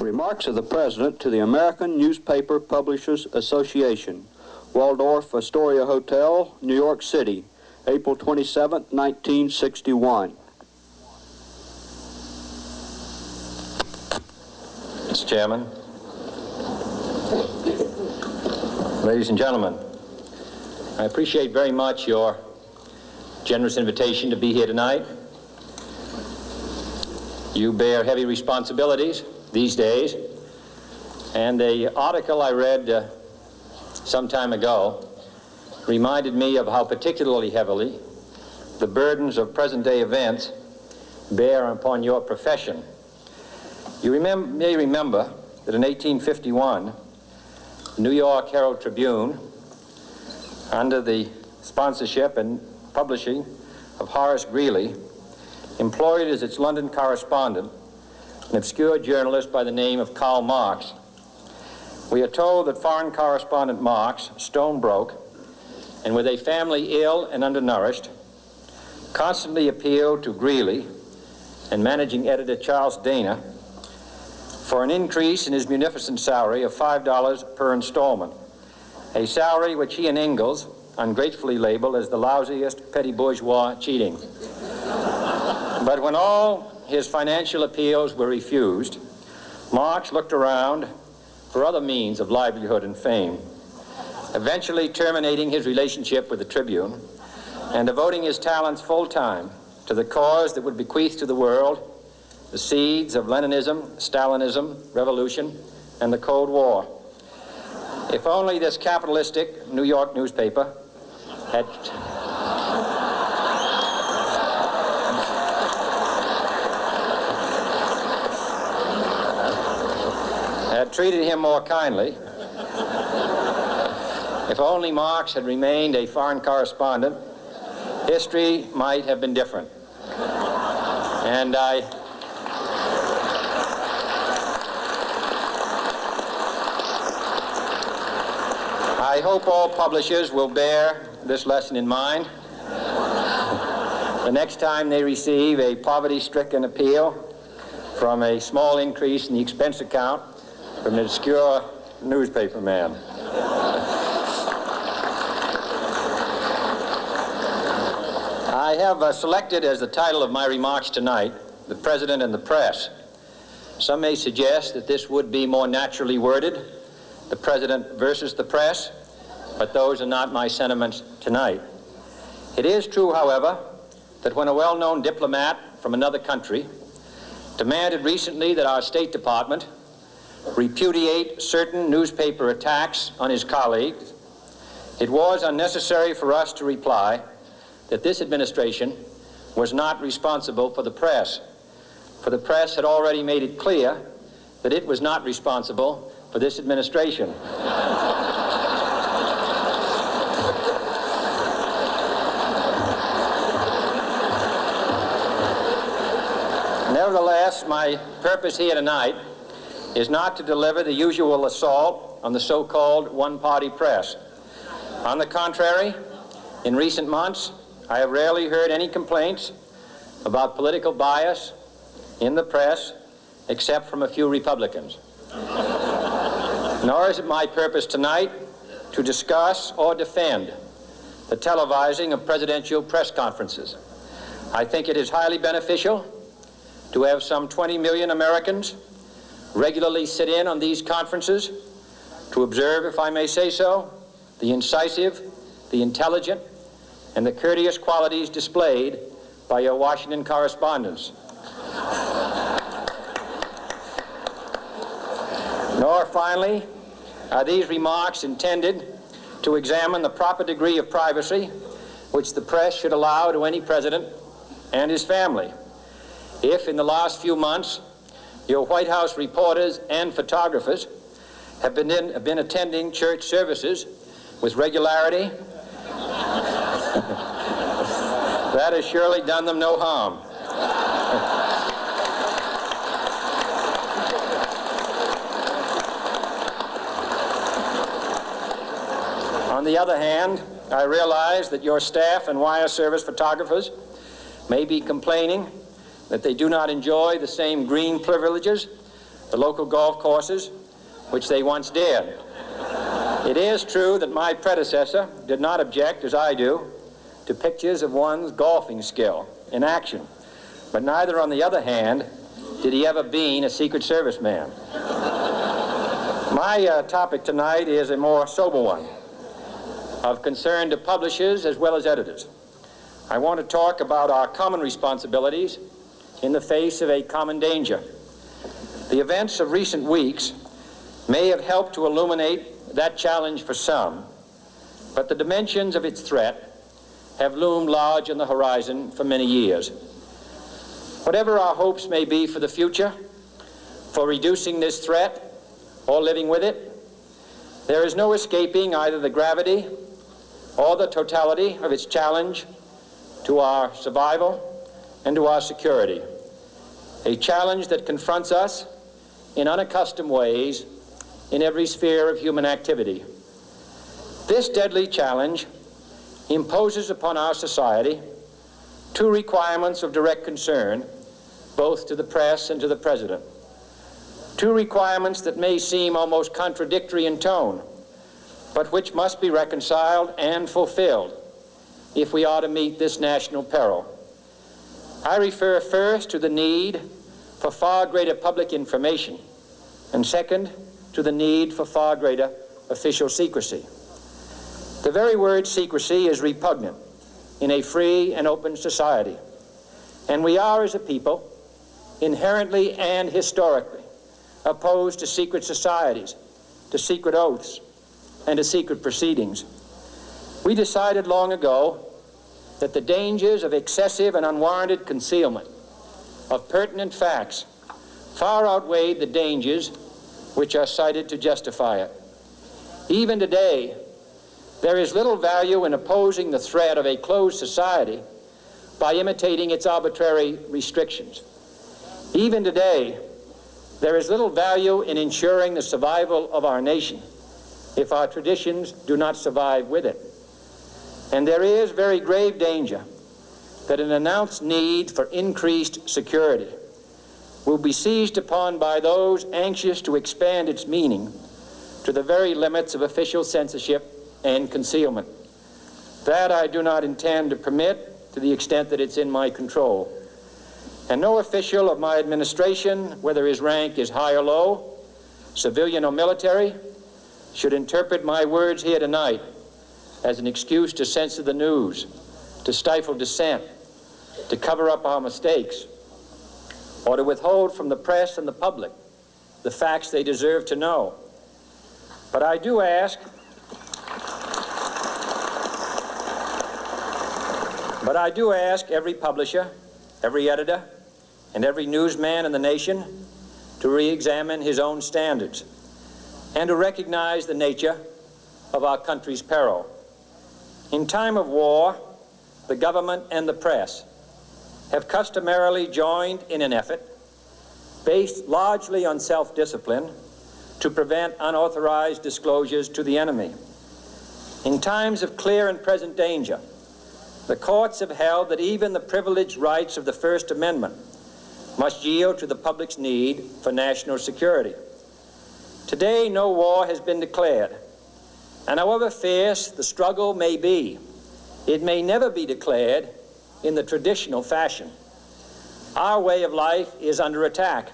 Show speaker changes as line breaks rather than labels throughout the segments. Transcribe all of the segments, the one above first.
Remarks of the President to the American Newspaper Publishers Association, Waldorf Astoria Hotel, New York City, April 27, 1961.
Mr. Chairman, ladies and gentlemen, I appreciate very much your generous invitation to be here tonight. You bear heavy responsibilities these days, and an article I read some time ago reminded me of how particularly heavily the burdens of present-day events bear upon your profession. You may remember that in 1851, the New York Herald Tribune, under the sponsorship and publishing of Horace Greeley, employed as its London correspondent an obscure journalist by the name of Karl Marx. We are told that foreign correspondent Marx, stone broke, and with a family ill and undernourished, constantly appealed to Greeley and managing editor Charles Dana for an increase in his munificent salary of $5 per installment, a salary which he and Ingalls ungratefully labeled as the lousiest petty bourgeois cheating. But when all his financial appeals were refused, Marx looked around for other means of livelihood and fame, eventually terminating his relationship with the Tribune and devoting his talents full-time to the cause that would bequeath to the world the seeds of Leninism, Stalinism, revolution, and the Cold War. If only this capitalistic New York newspaper had treated him more kindly, if only Marx had remained a foreign correspondent, history might have been different. And I hope all publishers will bear this lesson in mind the next time they receive a poverty-stricken appeal from a small increase in the expense account from an obscure newspaper man. I have selected as the title of my remarks tonight, "The President and the Press." Some may suggest that this would be more naturally worded, "The President versus the Press," but those are not my sentiments tonight. It is true, however, that when a well-known diplomat from another country demanded recently that our State Department repudiate certain newspaper attacks on his colleagues, it was unnecessary for us to reply that this administration was not responsible for the press, for the press had already made it clear that it was not responsible for this administration. Nevertheless, my purpose here tonight is not to deliver the usual assault on the so-called one-party press. On the contrary, in recent months, I have rarely heard any complaints about political bias in the press, except from a few Republicans. Nor is it my purpose tonight to discuss or defend the televising of presidential press conferences. I think it is highly beneficial to have some 20 million Americans regularly sit in on these conferences to observe, if I may say so, the incisive, the intelligent, and the courteous qualities displayed by your Washington correspondents. Nor, finally, are these remarks intended to examine the proper degree of privacy which the press should allow to any president and his family. If, in the last few months, your White House reporters and photographers have been attending church services with regularity, that has surely done them no harm. On the other hand, I realize that your staff and wire service photographers may be complaining that they do not enjoy the same green privileges the local golf courses, which they once did. It is true that my predecessor did not object, as I do, to pictures of one's golfing skill in action, but neither, on the other hand, did he ever be a Secret Service man. My topic tonight is a more sober one, of concern to publishers as well as editors. I want to talk about our common responsibilities in the face of a common danger. The events of recent weeks may have helped to illuminate that challenge for some, but the dimensions of its threat have loomed large on the horizon for many years. Whatever our hopes may be for the future, for reducing this threat or living with it, there is no escaping either the gravity or the totality of its challenge to our survival and to our security. A challenge that confronts us in unaccustomed ways in every sphere of human activity. This deadly challenge imposes upon our society two requirements of direct concern, both to the press and to the President. Two requirements that may seem almost contradictory in tone, but which must be reconciled and fulfilled if we are to meet this national peril. I refer first to the need for far greater public information, and second, to the need for far greater official secrecy. The very word secrecy is repugnant in a free and open society, and we are, as a people, inherently and historically opposed to secret societies, to secret oaths, and to secret proceedings. We decided long ago that the dangers of excessive and unwarranted concealment of pertinent facts far outweighed the dangers which are cited to justify it. Even today, there is little value in opposing the threat of a closed society by imitating its arbitrary restrictions. Even today, there is little value in ensuring the survival of our nation if our traditions do not survive with it. And there is very grave danger that an announced need for increased security will be seized upon by those anxious to expand its meaning to the very limits of official censorship and concealment. That I do not intend to permit to the extent that it's in my control. And no official of my administration, whether his rank is high or low, civilian or military, should interpret my words here tonight as an excuse to censor the news, to stifle dissent, to cover up our mistakes, or to withhold from the press and the public the facts they deserve to know. But I do ask every publisher, every editor, and every newsman in the nation to re-examine his own standards and to recognize the nature of our country's peril. In time of war, the government and the press have customarily joined in an effort based largely on self-discipline to prevent unauthorized disclosures to the enemy. In times of clear and present danger, the courts have held that even the privileged rights of the First Amendment must yield to the public's need for national security. Today, no war has been declared, and however fierce the struggle may be, it may never be declared in the traditional fashion. Our way of life is under attack.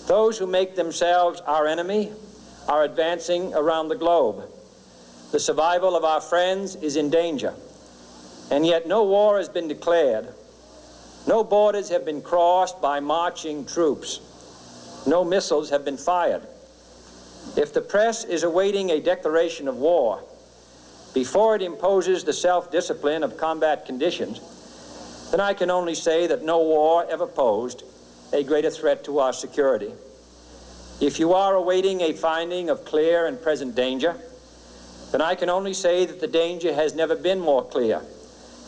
Those who make themselves our enemy are advancing around the globe. The survival of our friends is in danger, and yet no war has been declared. No borders have been crossed by marching troops. No missiles have been fired. If the press is awaiting a declaration of war before it imposes the self-discipline of combat conditions, then I can only say that no war ever posed a greater threat to our security. If you are awaiting a finding of clear and present danger, then I can only say that the danger has never been more clear,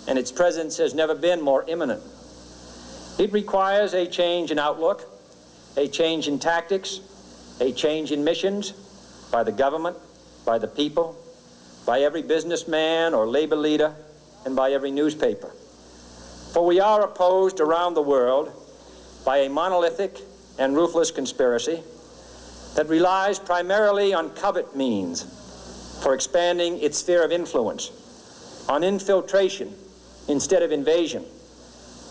and its presence has never been more imminent. It requires a change in outlook, a change in tactics, a change in missions by the government, by the people, by every businessman or labor leader, and by every newspaper. For we are opposed around the world by a monolithic and ruthless conspiracy that relies primarily on covert means for expanding its sphere of influence, on infiltration instead of invasion,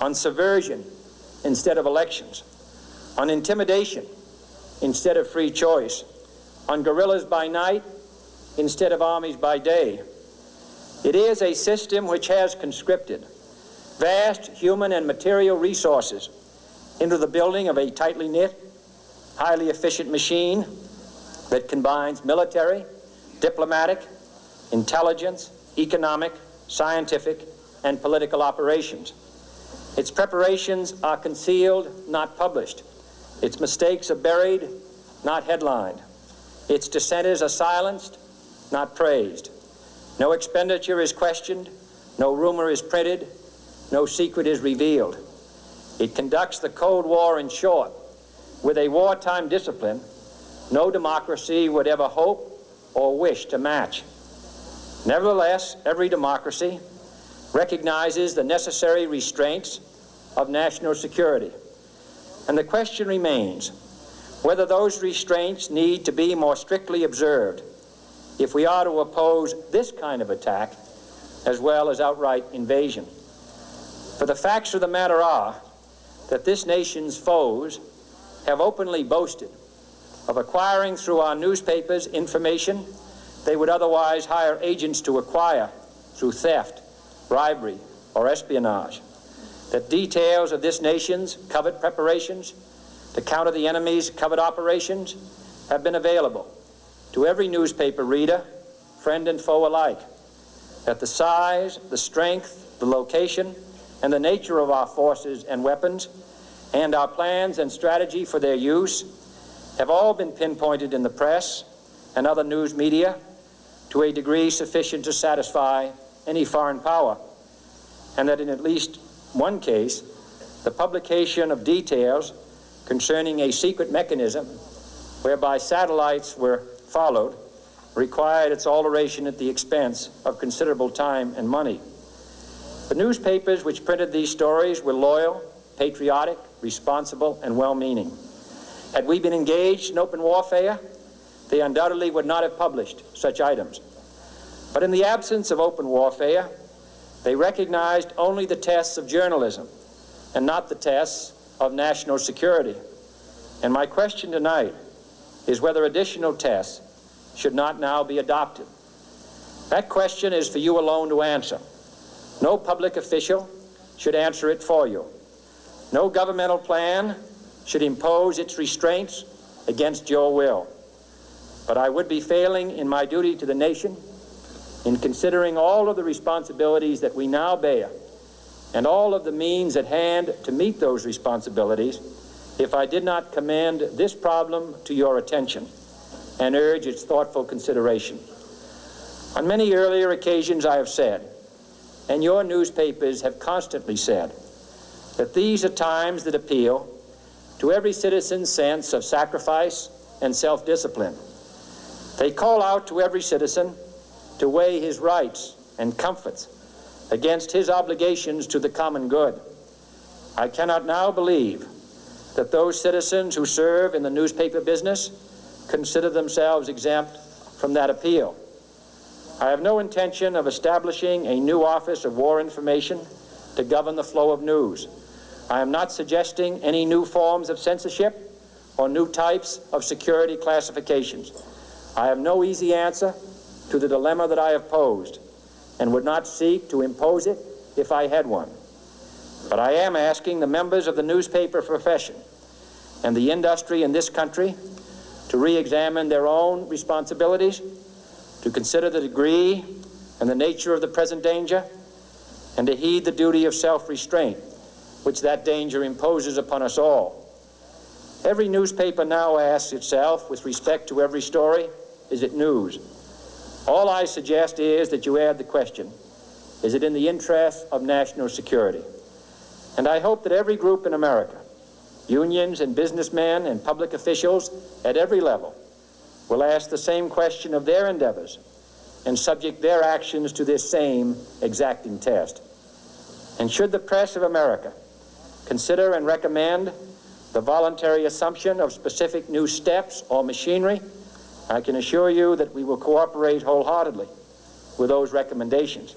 on subversion instead of elections, on intimidation instead of free choice, on guerrillas by night instead of armies by day. It is a system which has conscripted vast human and material resources into the building of a tightly knit, highly efficient machine that combines military, diplomatic, intelligence, economic, scientific, and political operations. Its preparations are concealed, not published. Its mistakes are buried, not headlined. Its dissenters are silenced, not praised. No expenditure is questioned, no rumor is printed, no secret is revealed. It conducts the Cold War, in short, with a wartime discipline no democracy would ever hope or wish to match. Nevertheless, every democracy recognizes the necessary restraints of national security. And the question remains whether those restraints need to be more strictly observed if we are to oppose this kind of attack as well as outright invasion. For the facts of the matter are that this nation's foes have openly boasted of acquiring through our newspapers information they would otherwise hire agents to acquire through theft, bribery, or espionage. That details of this nation's covert preparations to counter the enemy's covert operations have been available to every newspaper reader, friend and foe alike. That the size, the strength, the location, and the nature of our forces and weapons, and our plans and strategy for their use have all been pinpointed in the press and other news media to a degree sufficient to satisfy any foreign power, and that in at least one case, the publication of details concerning a secret mechanism whereby satellites were followed required its alteration at the expense of considerable time and money. The newspapers which printed these stories were loyal, patriotic, responsible, and well-meaning. Had we been engaged in open warfare, they undoubtedly would not have published such items. But in the absence of open warfare, they recognized only the tests of journalism and not the tests of national security. And my question tonight is whether additional tests should not now be adopted. That question is for you alone to answer. No public official should answer it for you. No governmental plan should impose its restraints against your will. But I would be failing in my duty to the nation in considering all of the responsibilities that we now bear and all of the means at hand to meet those responsibilities if I did not commend this problem to your attention and urge its thoughtful consideration. On many earlier occasions I have said, and your newspapers have constantly said, that these are times that appeal to every citizen's sense of sacrifice and self-discipline. They call out to every citizen to weigh his rights and comforts against his obligations to the common good. I cannot now believe that those citizens who serve in the newspaper business consider themselves exempt from that appeal. I have no intention of establishing a new Office of War Information to govern the flow of news. I am not suggesting any new forms of censorship or new types of security classifications. I have no easy answer to the dilemma that I have posed and would not seek to impose it if I had one. But I am asking the members of the newspaper profession and the industry in this country to re-examine their own responsibilities, to consider the degree and the nature of the present danger, and to heed the duty of self-restraint which that danger imposes upon us all. Every newspaper now asks itself, with respect to every story, is it news? All I suggest is that you add the question, is it in the interest of national security? And I hope that every group in America, unions and businessmen and public officials at every level, will ask the same question of their endeavors and subject their actions to this same exacting test. And should the press of America consider and recommend the voluntary assumption of specific new steps or machinery, I can assure you that we will cooperate wholeheartedly with those recommendations.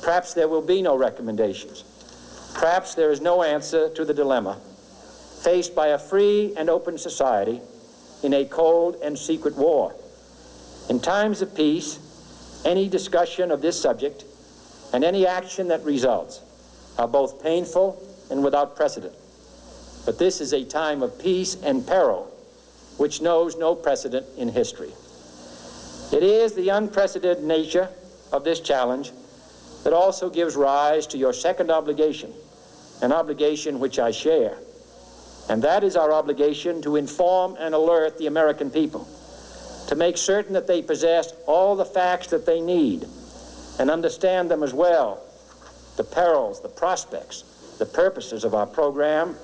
Perhaps there will be no recommendations. Perhaps there is no answer to the dilemma faced by a free and open society in a cold and secret war. In times of peace, any discussion of this subject and any action that results are both painful and without precedent. But this is a time of peace and peril which knows no precedent in history. It is the unprecedented nature of this challenge that also gives rise to your second obligation, an obligation which I share, and that is our obligation to inform and alert the American people, to make certain that they possess all the facts that they need and understand them as well, the perils, the prospects, the purposes of our program,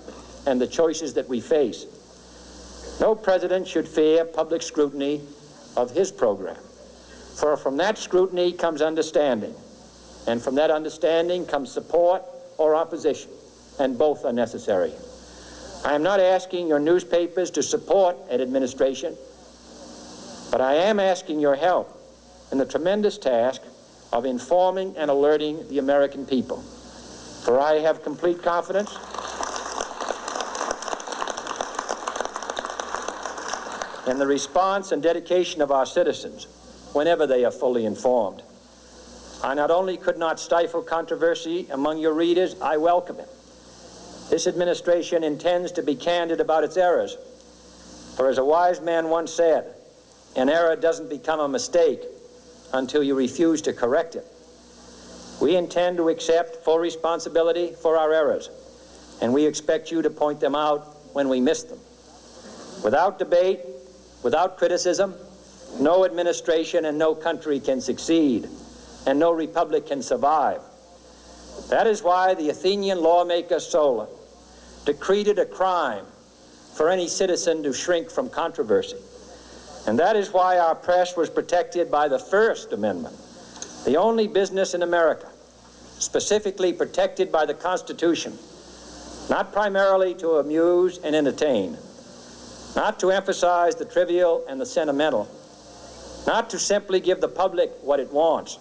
and the choices that we face. No president should fear public scrutiny of his program, for from that scrutiny comes understanding, and from that understanding comes support or opposition, and both are necessary. I am not asking your newspapers to support an administration, but I am asking your help in the tremendous task of informing and alerting the American people. For I have complete confidence in the response and dedication of our citizens whenever they are fully informed. I not only could not stifle controversy among your readers, I welcome it. This administration intends to be candid about its errors. For as a wise man once said, an error doesn't become a mistake until you refuse to correct it. We intend to accept full responsibility for our errors, and we expect you to point them out when we miss them. Without debate, without criticism, no administration and no country can succeed, and no republic can survive. That is why the Athenian lawmaker Solon decreed it a crime for any citizen to shrink from controversy. And that is why our press was protected by the First Amendment, the only business in America specifically protected by the Constitution, not primarily to amuse and entertain, not to emphasize the trivial and the sentimental, not to simply give the public what it wants,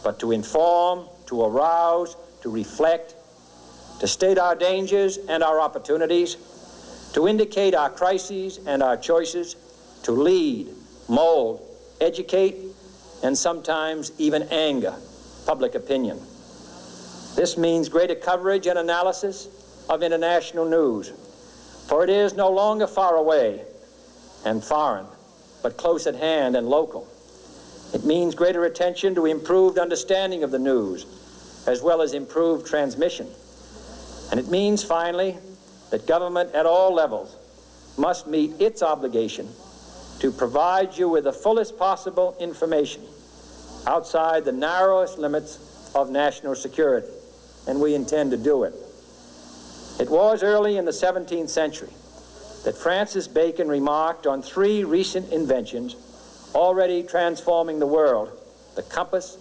but to inform, to arouse, to reflect, to state our dangers and our opportunities, to indicate our crises and our choices, to lead, mold, educate, and sometimes even anger public opinion. This means greater coverage and analysis of international news, for it is no longer far away and foreign, but close at hand and local. It means greater attention to improved understanding of the news, as well as improved transmission. And it means, finally, that government at all levels must meet its obligation to provide you with the fullest possible information outside the narrowest limits of national security, and we intend to do it. It was early in the 17th century that Francis Bacon remarked on three recent inventions already transforming the world: the compass,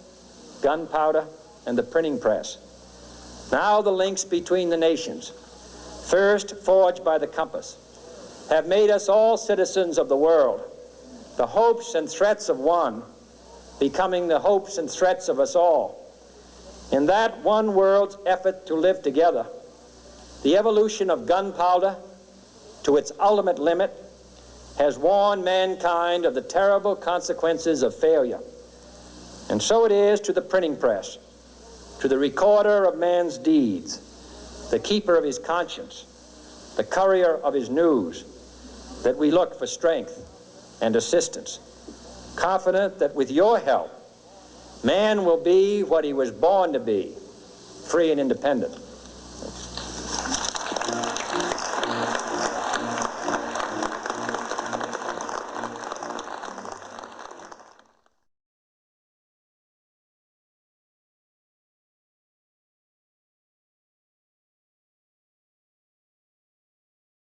gunpowder, and the printing press. Now the links between the nations, first forged by the compass, have made us all citizens of the world, the hopes and threats of one becoming the hopes and threats of us all. In that one world's effort to live together, the evolution of gunpowder to its ultimate limit has warned mankind of the terrible consequences of failure. And so it is to the printing press, to the recorder of man's deeds, the keeper of his conscience, the courier of his news, that we look for strength and assistance, confident that with your help, man will be what he was born to be, free and independent.